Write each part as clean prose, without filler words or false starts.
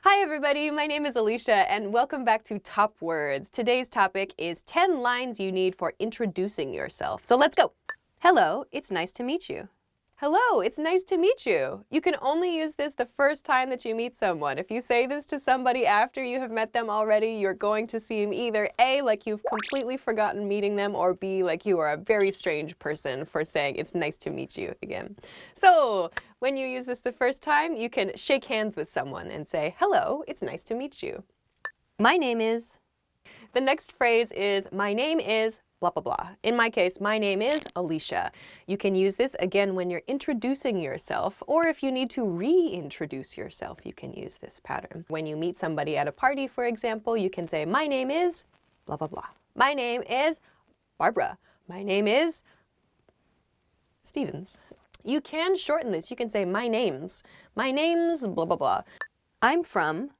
Hi everybody, my name is Alicia and welcome back to Top Words. Today's topic is 10 lines you need for introducing yourself. So let's go. Hello, it's nice to meet you. Hello, it's nice to meet you. You can only use this the first time that you meet someone. If you say this to somebody after you have met them already, you're going to seem either A, like you've completely forgotten meeting them, or B, like you are a very strange person for saying it's nice to meet you again. So when you use this the first time, you can shake hands with someone and say, hello, it's nice to meet you. My name is. The next phrase is, my name is blah, blah, blah. In my case, my name is Alicia. You can use this again when you're introducing yourself, or if you need to reintroduce yourself, you can use this pattern. When you meet somebody at a party, for example, you can say, my name is blah, blah, blah. My name is Barbara. My name is Stevens. You can shorten this. You can say, my name's blah, blah, blah. I'm from.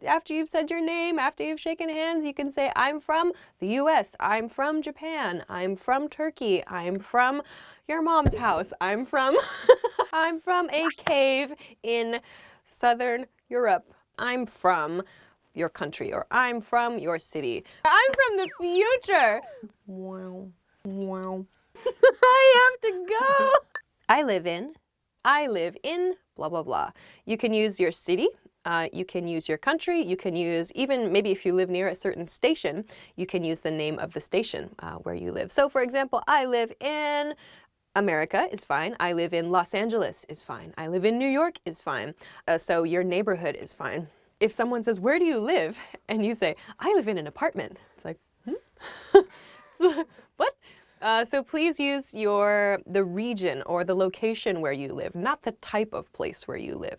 After you've said your name, after you've shaken hands, you can say, I'm from the US, I'm from Japan, I'm from Turkey, I'm from your mom's house, I'm from I'm from a cave in Southern Europe, I'm from your country, or I'm from your city. I'm from the future. Wow. Wow. I have to go. I live in blah, blah, blah. You can use your city. You can use your country, you can use, even maybe if you live near a certain station, you can use the name of the station where you live. So for example, I live in America is fine. I live in Los Angeles is fine. I live in New York is fine. So your neighborhood is fine. If someone says, where do you live? And you say, I live in an apartment. It's like, what? So please use the region or the location where you live, not the type of place where you live.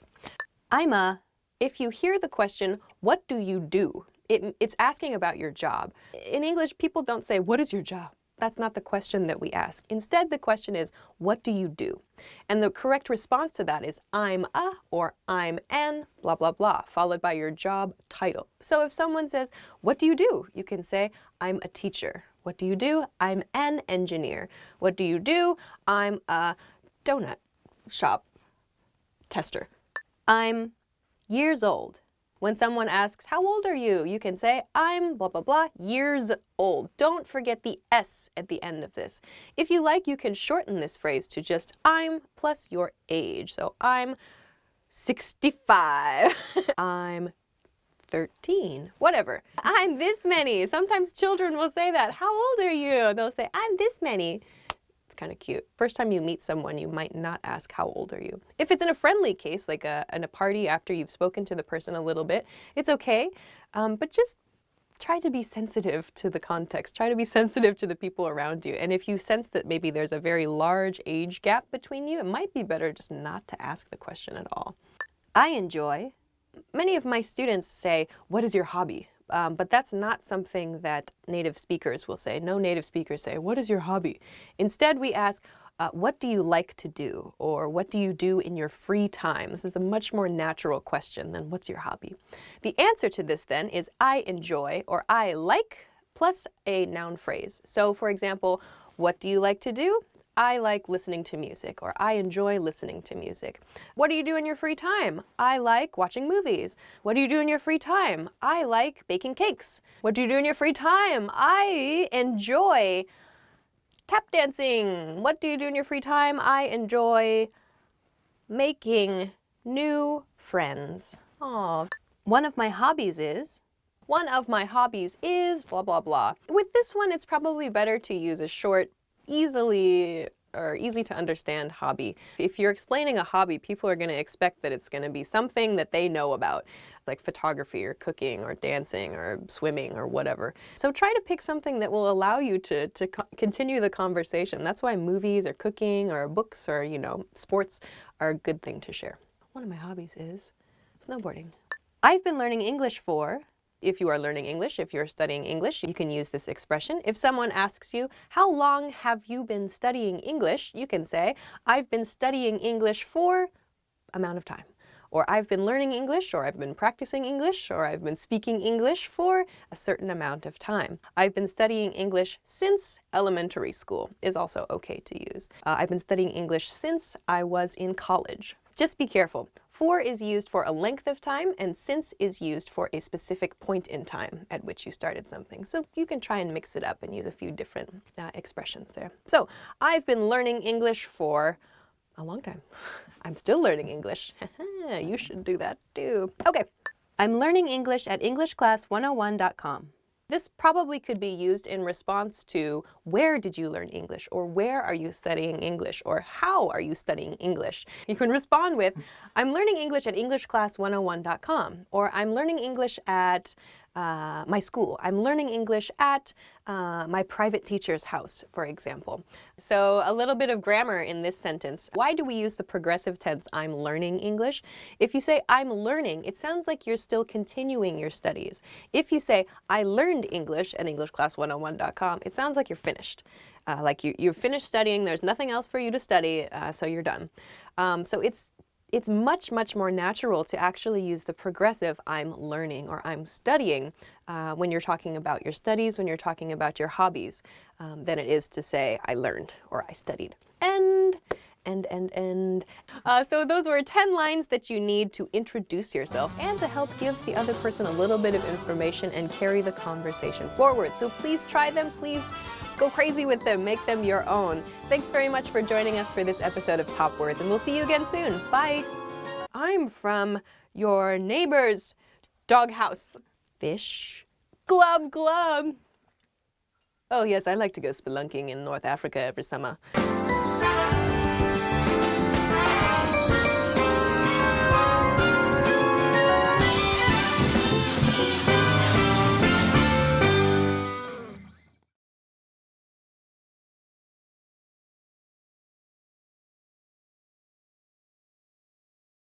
If you hear the question, what do you do? It's asking about your job. In English, people don't say, what is your job? That's not the question that we ask. Instead, the question is, what do you do? And the correct response to that is, I'm a, or I'm an, blah, blah, blah, followed by your job title. So if someone says, what do you do? You can say, I'm a teacher. What do you do? I'm an engineer. What do you do? I'm a donut shop tester. I'm years old. When someone asks, how old are you? You can say, I'm blah, blah, blah, years old. Don't forget the S at the end of this. If you like, you can shorten this phrase to just I'm plus your age. So I'm 65. I'm 13. Whatever. I'm this many. Sometimes children will say that. How old are you? They'll say, I'm this many. Kind of cute. First time you meet someone, you might not ask, how old are you? If it's in a friendly case, like in a party after you've spoken to the person a little bit, it's okay, but just try to be sensitive to the context. Try to be sensitive to the people around you. And if you sense that maybe there's a very large age gap between you, it might be better just not to ask the question at all. I enjoy. Many of my students say, what is your hobby? But that's not something that native speakers will say. No native speakers say, what is your hobby? Instead, we ask, what do you like to do? Or what do you do in your free time? This is a much more natural question than what's your hobby? The answer to this then is I enjoy, or I like, plus a noun phrase. So for example, what do you like to do? I like listening to music, or I enjoy listening to music. What do you do in your free time? I like watching movies. What do you do in your free time? I like baking cakes. What do you do in your free time? I enjoy tap dancing. What do you do in your free time? I enjoy making new friends. Aww. One of my hobbies is blah, blah, blah. With this one, it's probably better to use a short, easy to understand hobby. If you're explaining a hobby, people are going to expect that it's going to be something that they know about, like photography or cooking or dancing or swimming or whatever. So try to pick something that will allow you to continue the conversation. That's why movies or cooking or books or, sports are a good thing to share. One of my hobbies is snowboarding. I've been learning English for. If you are learning English, if you're studying English, you can use this expression. If someone asks you, how long have you been studying English? You can say, I've been studying English for amount of time. Or I've been learning English, or I've been practicing English, or I've been speaking English for a certain amount of time. I've been studying English since elementary school is also okay to use. I've been studying English since I was in college. Just be careful. For is used for a length of time, and since is used for a specific point in time at which you started something. So you can try and mix it up and use a few different expressions there. So I've been learning English for a long time. I'm still learning English. You should do that too. Okay, I'm learning English at EnglishClass101.com. This probably could be used in response to where did you learn English, or where are you studying English, or how are you studying English? You can respond with, I'm learning English at EnglishClass101.com, or I'm learning English at my school. I'm learning English at my private teacher's house, for example. So a little bit of grammar in this sentence. Why do we use the progressive tense, I'm learning English? If you say I'm learning, it sounds like you're still continuing your studies. If you say I learned English at EnglishClass101.com, it sounds like you're finished. Like you're finished studying, there's nothing else for you to study, so you're done. So it's much, much more natural to actually use the progressive I'm learning or I'm studying when you're talking about your studies, when you're talking about your hobbies, than it is to say I learned or I studied. So those were 10 lines that you need to introduce yourself and to help give the other person a little bit of information and carry the conversation forward. So please try them, please go crazy with them, make them your own. Thanks very much for joining us for this episode of Top Words, and we'll see you again soon. Bye! I'm from your neighbor's doghouse. Fish. Glub, glub. Oh yes, I like to go spelunking in North Africa every summer.